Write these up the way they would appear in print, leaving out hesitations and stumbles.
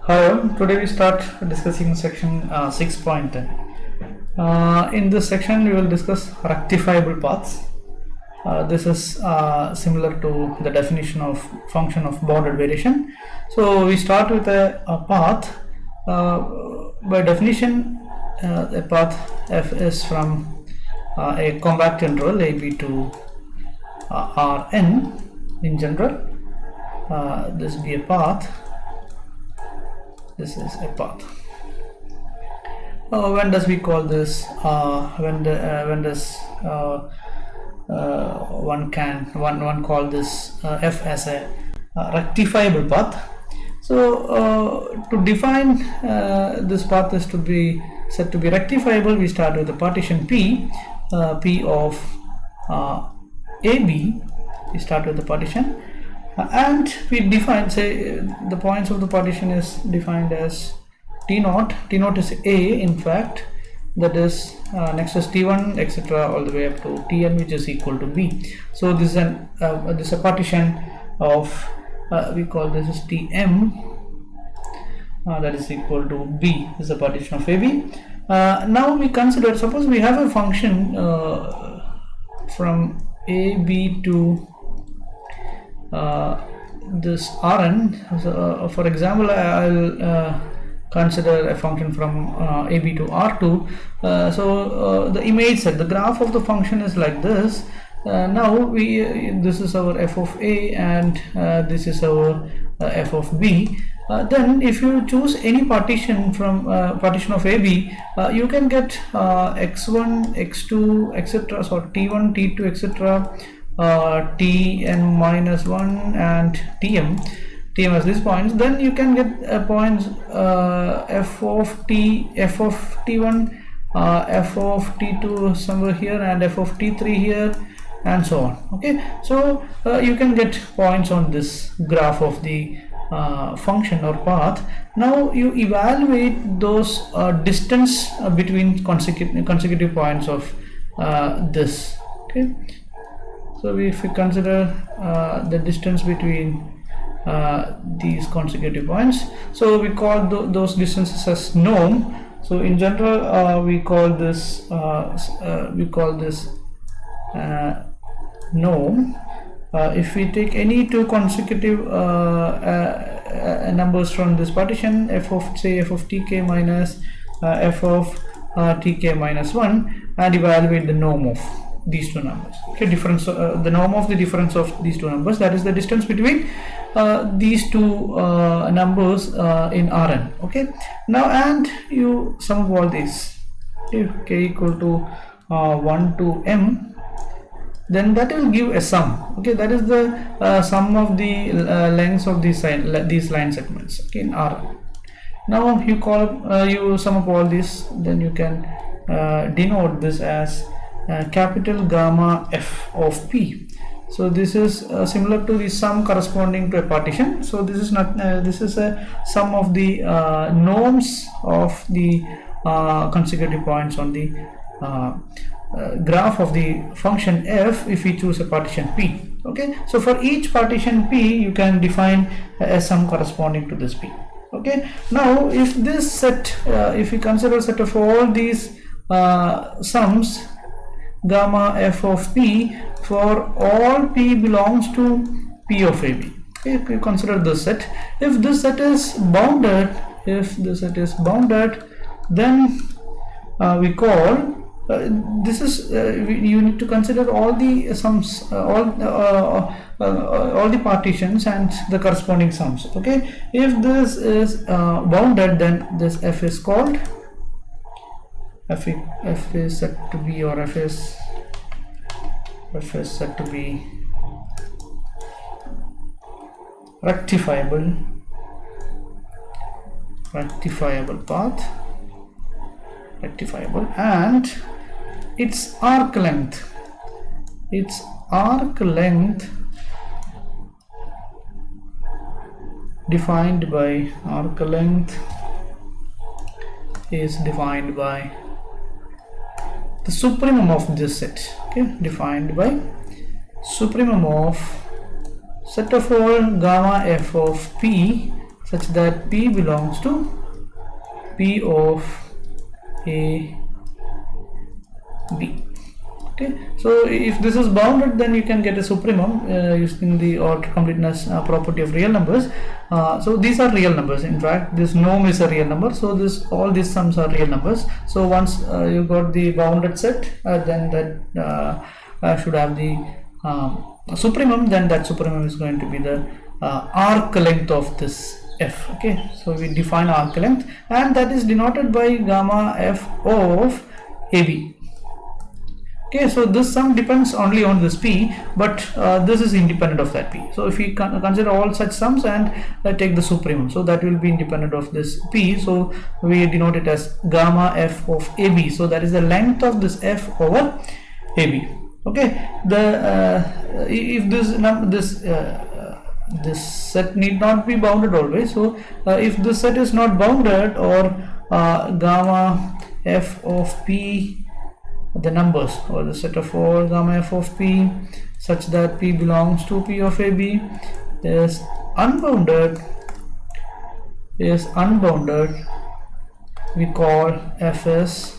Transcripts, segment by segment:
Hello, today we start discussing section 6.10. In this section, we will discuss rectifiable paths. This is similar to the definition of function of bounded variation. So we start with a path. By definition, a path f is from a compact interval a b to Rn in general. This be a path. This is a path. When does we call this? When does one call this f as a rectifiable path? So to define this path is to be said to be rectifiable, we start with the partition P, P of AB. We start with the partition. And we define, say, the points of the partition is defined as T0. T0 is A, in fact, that is next is T1, etc., all the way up to Tn, which is equal to B. So this is a partition of we call this is Tm, that is equal to B. This is a partition of AB. Now we consider, suppose we have a function from AB to this Rn. So, for example, I'll consider a function from AB to R2. So the image set, the graph of the function is like this. Now this is our f of A and this is our f of B. Then if you choose any partition from partition of AB, you can get x1, x2, etc. So T1, T2, etc. Tn minus 1 and Tm as these points. Then you can get points f of T1, f of T2 somewhere here, and f of T3 here, and so on. Okay, so you can get points on this graph of the function or path. Now you evaluate those distance between consecutive points of this. Okay, so if we consider the distance between these consecutive points, so we call those distances as norm. So in general, we call this norm. If we take any two consecutive numbers from this partition, f of tk minus f of tk minus 1, and evaluate the norm of these two numbers. Okay, difference, the norm of the difference of these two numbers, that is the distance between these two numbers in Rn. Okay, now and you sum of all these, if k equal to 1 to m, then that will give a sum. Okay, that is the sum of the lengths of these line segments, okay, in Rn. Now you sum up all this, then you can denote this as capital gamma f of P. So this is similar to the sum corresponding to a partition. So this is not this is a sum of the norms of the consecutive points on the graph of the function f if we choose a partition P. Okay, so for each partition P you can define a sum corresponding to this P. Okay, now if this set, if we consider a set of all these sums, gamma f of P for all P belongs to P of AB. Okay, if we consider this set, if this set is bounded, then we call this is you need to consider all the sums, all the partitions and the corresponding sums. Okay, if this is bounded, then this f is called f is set to be, or f is set to be rectifiable path, and its arc length defined by the supremum of this set. Okay, defined by supremum of set of all gamma f of P such that P belongs to P of A B. Okay, so if this is bounded, then you can get a supremum using the order completeness property of real numbers. So these are real numbers. In fact, this norm is a real number, so this all these sums are real numbers. So once you got the bounded set, then that should have the supremum. Then that supremum is going to be the arc length of this f. Okay, so we define arc length, and that is denoted by gamma f of AB. Okay, so this sum depends only on this P, but this is independent of that P. So if we consider all such sums and take the supremum, so that will be independent of this P. So we denote it as gamma f of AB. So that is the length of this f over AB. Okay, if this set need not be bounded always. So if this set is not bounded, or gamma f of P, the numbers, or the set of all gamma f of P such that P belongs to P of AB is unbounded, we call f as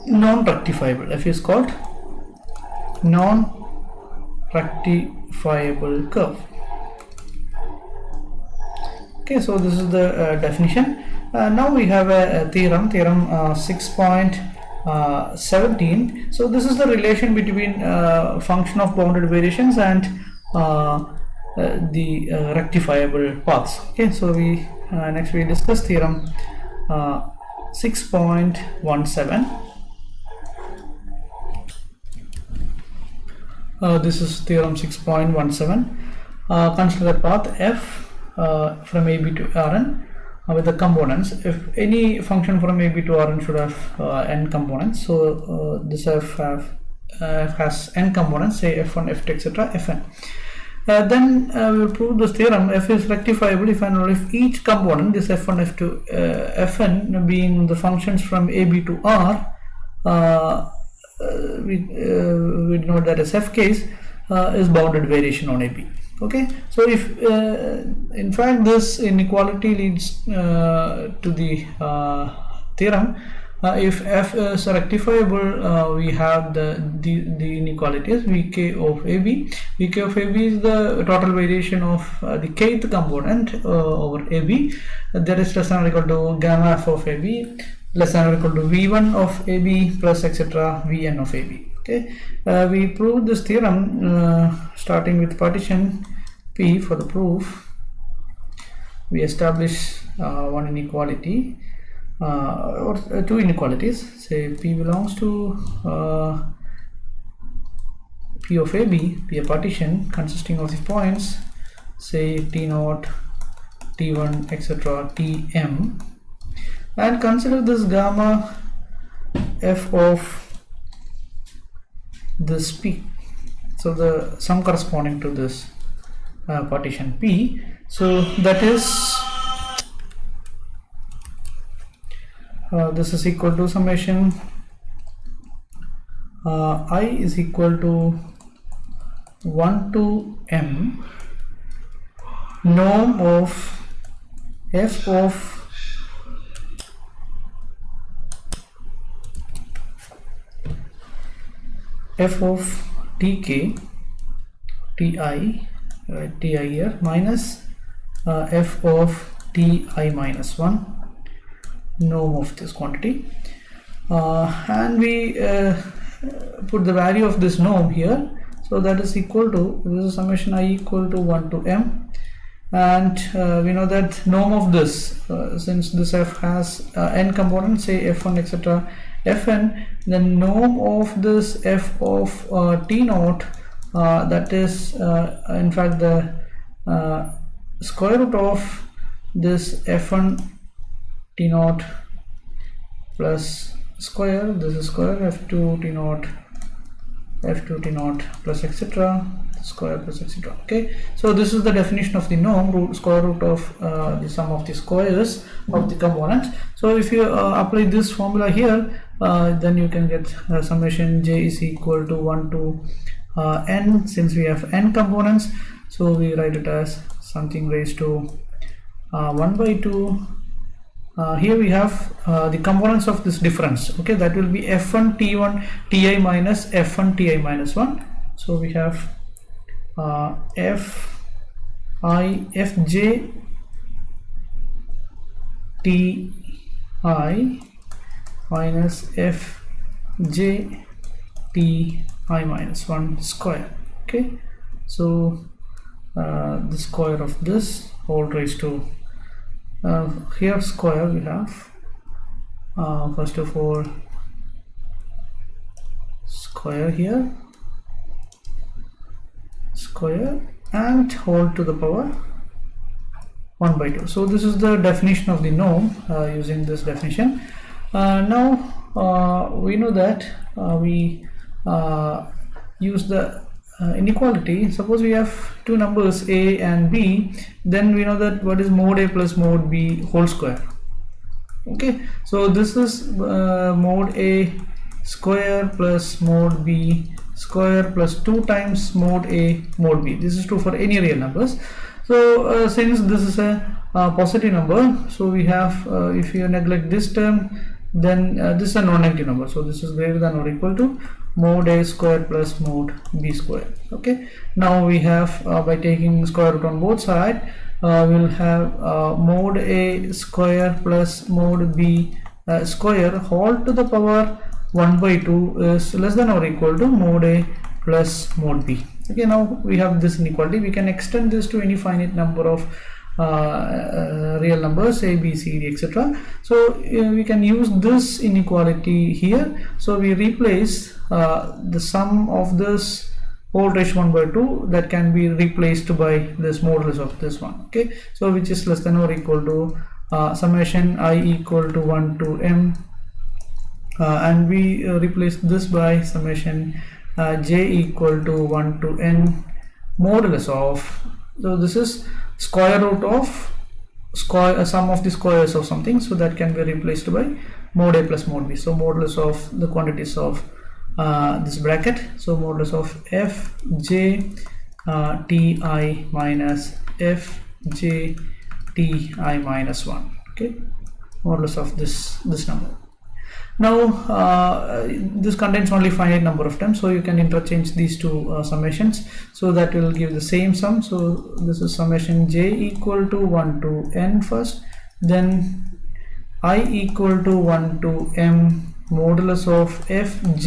non-rectifiable. F is called non-rectifiable curve. Okay, so this is the definition. Now we have a theorem 6.17. So this is the relation between function of bounded variations and the rectifiable paths. Okay, so we next we discuss theorem 6.17. This is theorem 6.17. Consider the path f from AB to Rn with the components. If any function from AB to Rn should have n components, so this f has n components, say f1, f2, etc. fn. Then we will prove this theorem: f is rectifiable if and only if each component, this f1, f2, fn being the functions from AB to R, we denote that as f case, is bounded variation on AB. Okay, so if in fact this inequality leads to the theorem, if f is rectifiable, we have the inequalities Vk of AB. Vk of AB is the total variation of the kth component over AB. That is less than or equal to gamma f of AB less than or equal to V1 of AB plus etc. Vn of AB. Okay, we proved this theorem starting with partition P. For the proof, we establish one inequality or two inequalities. Say P belongs to P of AB, be a partition consisting of the points, say T0, T1, etc. Tm, and consider this gamma f of this P. So the sum corresponding to this partition P. So that is this is equal to summation I is equal to 1 to m norm of f of tk, ti, ti here, minus f of ti minus 1, norm of this quantity, and we put the value of this norm here. So that is equal to, this is summation I equal to 1 to m, and we know that norm of this, since this f has n components, say f1, etc. fn, the norm of this f of t0, that is in fact the square root of this f1 t0 plus square, this is square f2 t0 plus etc. square plus etc. Okay, so this is the definition of the norm, square root of the sum of the squares of the components. So if you apply this formula here, then you can get summation j is equal to 1 to n, since we have n components. So we write it as something raised to 1 by 2. Here we have the components of this difference. Okay, that will be f1 t1 ti minus f1 ti minus 1. So we have fj ti minus fj ti minus 1 square. Okay, so the square of this whole raised to here square we have first of all square here, square, and whole to the power 1 by 2. So this is the definition of the norm using this definition. Now we know that we use the inequality. Suppose we have two numbers a and b, then we know that what is mod a plus mod b whole square. Okay, so this is mod a square plus mod b square plus 2 times mod a mod b. This is true for any real numbers. So since this is a positive number, so we have if you neglect this term, then this is a non-negative number, so this is greater than or equal to mod a square plus mod b square. Okay, now we have by taking square root on both sides, we'll have mod a square plus mod b square whole to the power 1 by 2 is less than or equal to mod a plus mod b. Okay, now we have this inequality. We can extend this to any finite number of real numbers a, b, c, d, etc. So we can use this inequality here. So we replace the sum of this whole raised to 1 by 2, that can be replaced by this modulus of this one. Okay, so which is less than or equal to summation I equal to 1 to m, and we replace this by summation j equal to 1 to n modulus of, so this is square root of sum of the squares of something, so that can be replaced by mod a plus mod b. So modulus of the quantities of this bracket, so modulus of fj ti minus fj ti minus 1. Okay, modulus of this number. Now this contains only finite number of terms, so you can interchange these two summations, so that will give the same sum. So this is summation j equal to 1 to n first, then I equal to 1 to m modulus of fj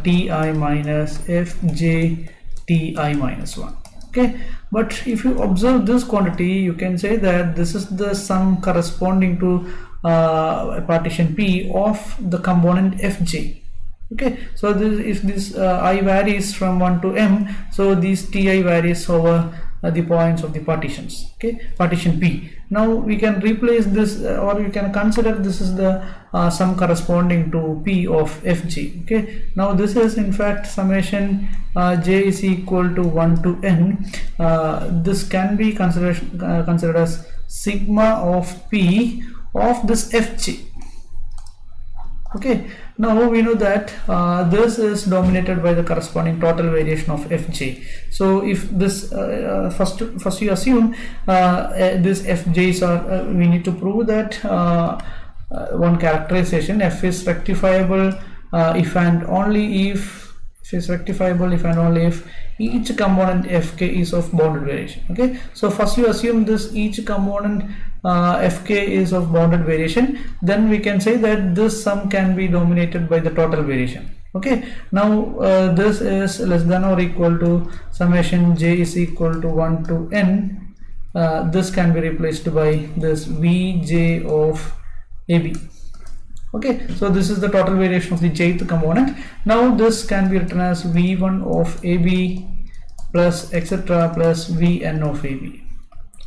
ti minus fj ti minus 1. Okay, but if you observe this quantity, you can say that this is the sum corresponding to partition P of the component fj. Okay, so this, if this I varies from 1 to m, so this ti varies over the points of the partitions. Okay, partition P. Now we can replace this, or we can consider this is the sum corresponding to P of fj. Okay, now this is in fact summation j is equal to 1 to n. This can be considered as sigma of P of this fj. Okay, now we know that this is dominated by the corresponding total variation of fj. So if this first you assume this fj's are we need to prove that one characterization, f is rectifiable if and only if each component fk is of bounded variation. Okay, so first you assume this each component fk is of bounded variation, then we can say that this sum can be dominated by the total variation. Okay, now this is less than or equal to summation j is equal to 1 to n. This can be replaced by this vj of ab. Okay, so this is the total variation of the jth component. Now this can be written as v1 of ab plus etc plus vn of ab.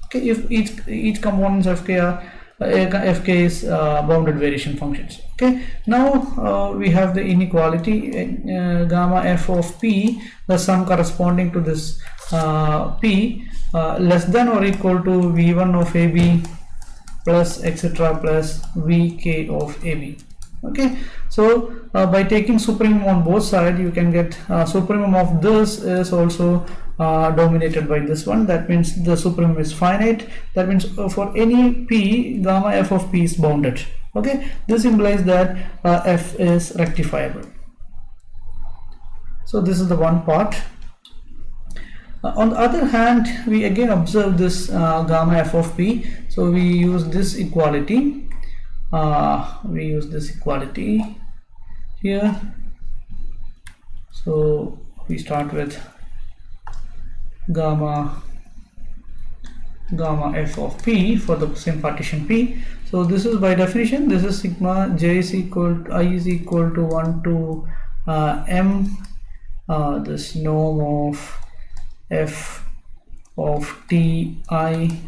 Okay, if each components fk are fk is bounded variation functions. Okay, now we have the inequality gamma f of p, the sum corresponding to this p less than or equal to v1 of ab plus etc plus vk of ab. Okay, so by taking supremum on both sides, you can get supremum of this is also dominated by this one. That means the supremum is finite. That means for any p, gamma f of p is bounded. Okay, this implies that f is rectifiable. So this is the one part. On the other hand, we again observe this gamma f of p. So we use this equality. Here. So we start with gamma f of p for the same partition p. So this is by definition, this is sigma j is equal to, I is equal to 1 to m this norm of f of ti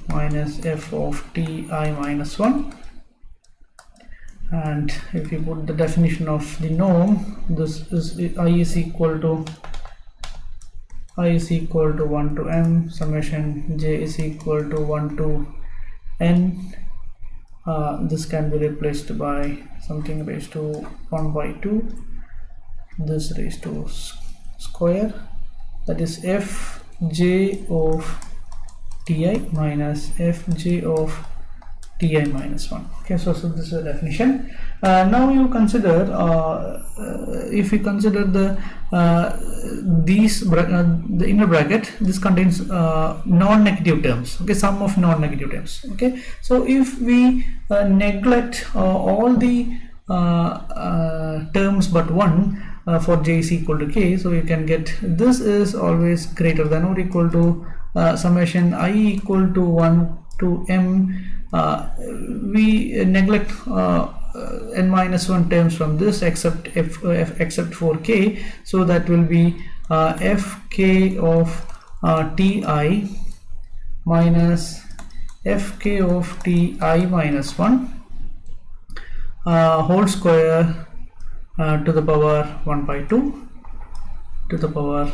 minus f of ti minus 1. And if you put the definition of the norm, this is I is equal to 1 to m summation j is equal to 1 to n. This can be replaced by something raised to 1 by 2, this raised to square, that is fj of ti minus fj of ti minus 1. Okay, so this is the definition. Now you consider if we consider the the inner bracket, this contains non-negative terms. Okay, sum of non-negative terms. Okay, so if we neglect all the terms but one for j is equal to k, so you can get this is always greater than or equal to summation I equal to 1 to m. We neglect n minus 1 terms from this except except for k, so that will be fk of ti minus fk of ti minus 1 whole square to the power 1 by 2 to the power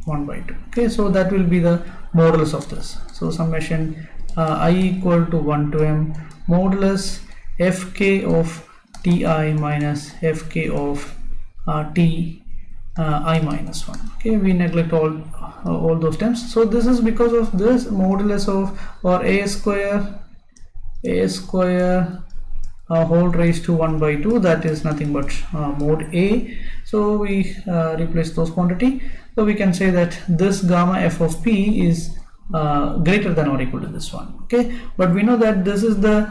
1 by 2. Okay, so that will be the modulus of this. So summation I equal to 1 to m modulus fk of ti minus fk of ti minus 1. Okay, we neglect all those terms. So this is because of this modulus of or a square whole raised to 1 by 2, that is nothing but mod a. So we replace those quantity. So we can say that this gamma f of p is greater than or equal to this one. Okay, but we know that this is the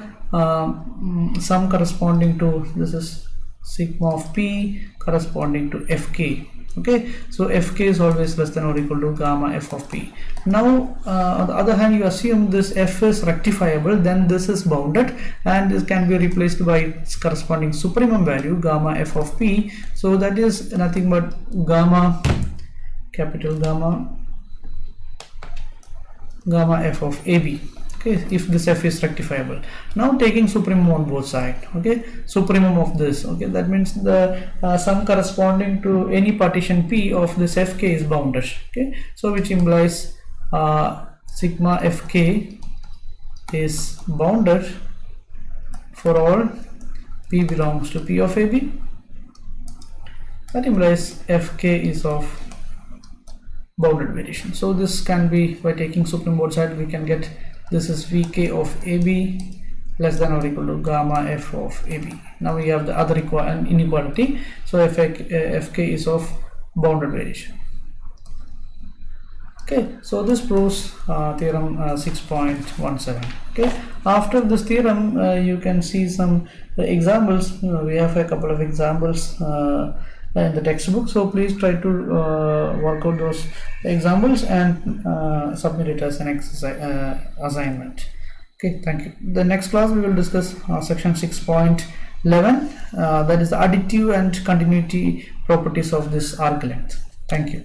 sum corresponding to, this is sigma of p corresponding to fk. Okay, so fk is always less than or equal to gamma f of p. Now on the other hand, you assume this f is rectifiable, then this is bounded and this can be replaced by its corresponding supremum value gamma f of p. So that is nothing but gamma, capital gamma f of ab. Okay, if this f is rectifiable. Now taking supremum on both sides. Okay, supremum of this. Okay, that means the sum corresponding to any partition p of this fk is bounded. Okay, so which implies sigma fk is bounded for all p belongs to p of ab. That implies fk is of bounded variation. So this can be, by taking supremum both sides, we can get this is vk of ab less than or equal to gamma f of ab. Now we have the other inequality. So fk is of bounded variation. Okay, so this proves theorem 6.17. Okay, after this theorem you can see some examples. We have a couple of examples in the textbook, so please try to work out those examples and submit it as an exercise assignment. Okay, thank you. The next class we will discuss section 6.11, that is the additive and continuity properties of this arc length. Thank you.